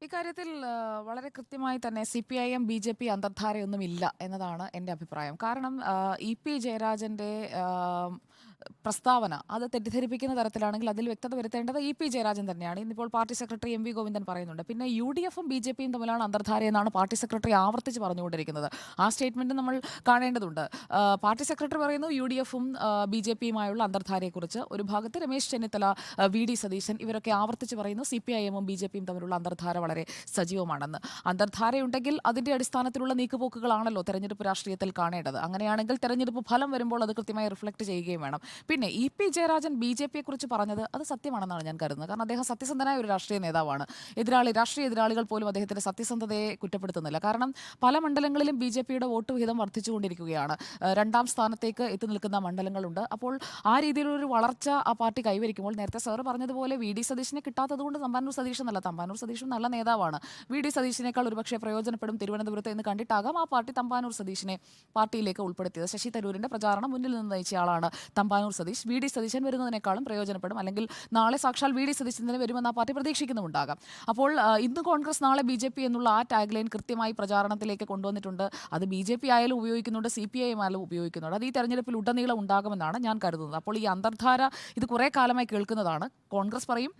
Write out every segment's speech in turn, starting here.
ഇക്കാര്യത്തിൽ വളരെ കൃത്യമായി തന്നെ സിപിഐഎം ബിജെപി അന്തർധാരയൊന്നുമില്ല എന്നതാണ് എൻ്റെ അഭിപ്രായം. കാരണം ഇ.പി. ജയരാജൻ്റെ പ്രസ്താവന അത് തെറ്റിദ്ധരിപ്പിക്കുന്ന തരത്തിലാണെങ്കിൽ അതിൽ വ്യക്തത വരുത്തേണ്ടത് ഇ.പി. ജയരാജൻ തന്നെയാണ്. ഇന്നിപ്പോൾ പാർട്ടി സെക്രട്ടറി എം.വി. ഗോവിന്ദൻ പറയുന്നുണ്ട്. പിന്നെ യു.ഡി.എഫും ബി.ജെ.പിയും തമ്മിലാണ് അന്തർധാരയെന്നാണ് പാർട്ടി സെക്രട്ടറി ആവർത്തിച്ച് പറഞ്ഞുകൊണ്ടിരിക്കുന്നത്. ആ സ്റ്റേറ്റ്മെന്റ് നമ്മൾ കാണേണ്ടതുണ്ട്. പാർട്ടി സെക്രട്ടറി പറയുന്നു യു.ഡി.എഫും ബി.ജെ.പിയുമായുള്ള അന്തർധാരയെക്കുറിച്ച്. ഒരു ഭാഗത്ത് രമേശ് ചെന്നിത്തല, വി.ഡി. സതീശൻ ഇവരൊക്കെ ആവർത്തിച്ച് പറയുന്നു സിപിഐഎമ്മും ബി.ജെ.പിയും തമ്മിലുള്ള അന്തർധാര വളരെ സജീവമാണെന്ന്. അന്തർധാരയുണ്ടെങ്കിൽ അതിന്റെ അടിസ്ഥാനത്തിലുള്ള നീക്കുപോക്കുകളാണല്ലോ തെരഞ്ഞെടുപ്പ് രാഷ്ട്രീയത്തിൽ കാണേണ്ടത്. അങ്ങനെയാണെങ്കിൽ തെരഞ്ഞെടുപ്പ് ഫലം വരുമ്പോൾ അത് കൃത്യമായി റിഫ്ലക്ട് ചെയ്യുകയും വേണം. പിന്നെ ഇ.പി. ജയരാജൻ ബി.ജെ.പിയെ കുറിച്ച് പറഞ്ഞത് അത് സത്യമാണെന്നാണ് ഞാൻ കരുതുന്നത്. കാരണം അദ്ദേഹം സത്യസന്ധനായ ഒരു രാഷ്ട്രീയ നേതാവാണ്. രാഷ്ട്രീയ എതിരാളികൾ പോലും അദ്ദേഹത്തിന്റെ സത്യസന്ധതയെ കുറ്റപ്പെടുത്തുന്നില്ല. കാരണം പല മണ്ഡലങ്ങളിലും ബി.ജെ.പിയുടെ വോട്ട് വിഹിതം വർദ്ധിച്ചുകൊണ്ടിരിക്കുകയാണ്. രണ്ടാം സ്ഥാനത്തേക്ക് എത്തി നിൽക്കുന്ന മണ്ഡലങ്ങളുണ്ട്. അപ്പോൾ ആ രീതിയിലൊരു വളർച്ച ആ പാർട്ടി കൈവരിക്കുമ്പോൾ നേരത്തെ സാറ് പറഞ്ഞതുപോലെ വി.ഡി. സതീശനെ കിട്ടാത്തതുകൊണ്ട് തമ്പാനൂർ സതീശൻ എന്നല്ല, തമ്പാനൂർ സതീശൻ നല്ല നേതാവാണ്. വി.ഡി. സതീശിനേക്കാൾ ഒരുപക്ഷെ പ്രയോജനപ്പെടും തിരുവനന്തപുരത്ത് എന്ന് കണ്ടിട്ടാകാം ആ പാർട്ടി തമ്പാനൂർ സതീശിനെ പാർട്ടിയിലേക്ക് ഉൾപ്പെടുത്തിയത്. ശശി തരൂരിന്റെ പ്രചാരണം മുന്നിൽ നിന്ന് നയിച്ചയാളാണ് തമ്പാനൂർ സതീഷ്. വി.ഡി. സതീശൻ വരുന്നതിനേക്കാളും പ്രയോജനപ്പെടും, അല്ലെങ്കിൽ നാളെ സാക്ഷാൽ വി.ഡി. സതീശൻ തന്നെ വരുമെന്ന് ആ പാർട്ടി പ്രതീക്ഷിക്കുന്നുമുണ്ടാകാം. അപ്പോൾ ഇന്ന് കോൺഗ്രസ് നാളെ ബി.ജെ.പി എന്നുള്ള ആ ടാഗ് ലൈൻ കൃത്യമായി പ്രചാരണത്തിലേക്ക് കൊണ്ടുവന്നിട്ടുണ്ട്. അത് ബി.ജെ.പി ആയാലും ഉപയോഗിക്കുന്നുണ്ട്, CPIM ആയാലും ഉപയോഗിക്കുന്നുണ്ട്. അത് ഈ തെരഞ്ഞെടുപ്പിൽ ഉടനീളം ഉണ്ടാകുമെന്നാണ് ഞാൻ കരുതുന്നത്. അപ്പോൾ ഈ അന്തർധാര ഇത് കുറേ കാലമായി കേൾക്കുന്നതാണ്. കോൺഗ്രസ് പറയും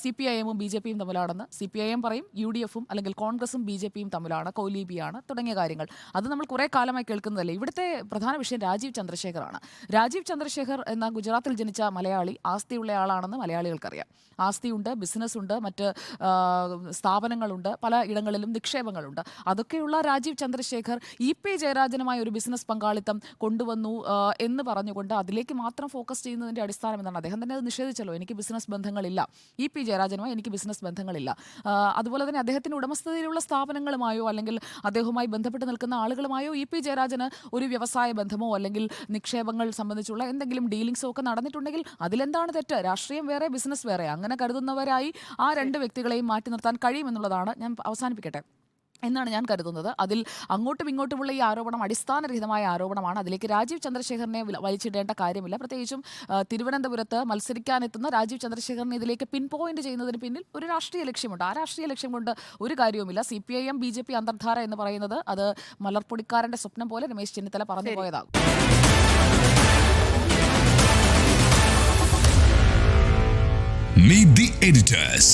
CPIMും ബി.ജെ.പിയും തമ്മിലാണെന്ന്, CPIM പറയും യു.ഡി.എഫും അല്ലെങ്കിൽ കോൺഗ്രസും ബി.ജെ.പിയും തമ്മിലാണ്, കൗലീബിയാണ് തുടങ്ങിയ കാര്യങ്ങൾ. അത് നമ്മൾ കുറേ കാലമായി കേൾക്കുന്നതല്ലേ. ഇവിടുത്തെ പ്രധാന വിഷയം രാജീവ് ചന്ദ്രശേഖറാണ്. രാജീവ് ചന്ദ്രശേഖർ എന്ന ഗുജറാത്തിൽ ജനിച്ച മലയാളി, ആസ്തിയുള്ള ആളാണെന്ന് മലയാളികൾക്കറിയാം. ആസ്തിയുണ്ട്, ബിസിനസ്സുണ്ട്, മറ്റ് സ്ഥാപനങ്ങളുണ്ട്, പല ഇടങ്ങളിലും നിക്ഷേപങ്ങളുണ്ട്. അതൊക്കെയുള്ള രാജീവ് ചന്ദ്രശേഖർ ഇ.പി. ജയരാജനുമായി ഒരു ബിസിനസ് പങ്കാളിത്തം കൊണ്ടുവന്നു എന്ന് പറഞ്ഞുകൊണ്ട് അതിലേക്ക് മാത്രം ഫോക്കസ് ചെയ്യുന്നതിൻ്റെ അടിസ്ഥാനം എന്താണ്? അദ്ദേഹം തന്നെ അത് നിഷേധിച്ചല്ലോ, എനിക്ക് ബിസിനസ് ബന്ധങ്ങളില്ല, ഇ.പി. ജയരാജനുമായി എനിക്ക് ബിസിനസ് ബന്ധങ്ങളില്ല. അതുപോലെ തന്നെ അദ്ദേഹത്തിൻ്റെ ഉടമസ്ഥതയിലുള്ള സ്ഥാപനങ്ങളുമായോ അല്ലെങ്കിൽ അദ്ദേഹവുമായി ബന്ധപ്പെട്ട് നിൽക്കുന്ന ആളുകളുമായോ ഇ.പി. ജയരാജന് ഒരു വ്യവസായ ബന്ധമോ അല്ലെങ്കിൽ നിക്ഷേപങ്ങൾ സംബന്ധിച്ചുള്ള എന്തെങ്കിലും ഡീലിങ്സോ ഒക്കെ നടന്നിട്ടുണ്ടെങ്കിൽ അതിലെന്താണ് തെറ്റ്? രാഷ്ട്രീയം വേറെ, ബിസിനസ് വേറെ. അങ്ങനെ കരുതുന്നവരായി ആ രണ്ട് വ്യക്തികളെയും മാറ്റി നിർത്താൻ കഴിയുമെന്നുള്ളതാണ്, ഞാൻ അവസാനിപ്പിക്കട്ടെ, എന്നാണ് ഞാൻ കരുതുന്നത്. അതിൽ അങ്ങോട്ടും ഇങ്ങോട്ടുമുള്ള ഈ ആരോപണം അടിസ്ഥാനരഹിതമായ ആരോപണമാണ്. അതിലേക്ക് രാജീവ് ചന്ദ്രശേഖരനെ വലിച്ചിടേണ്ട കാര്യമില്ല. പ്രത്യേകിച്ചും തിരുവനന്തപുരത്ത് മത്സരിക്കാനെത്തുന്ന രാജീവ് ചന്ദ്രശേഖരനെ ഇതിലേക്ക് പിൻ പോയിന്റ് ചെയ്യുന്നതിന് പിന്നിൽ ഒരു രാഷ്ട്രീയ ലക്ഷ്യമുണ്ട്. ആ രാഷ്ട്രീയ ലക്ഷ്യം കൊണ്ട് ഒരു കാര്യവുമില്ല. CPIM ബി.ജെ.പി അന്തർധാര എന്ന് പറയുന്നത് അത് മലർപ്പൊടിക്കാരന്റെ സ്വപ്നം പോലെ രമേശ് ചെന്നിത്തല പറഞ്ഞു പോയതാകും. Meet the editors.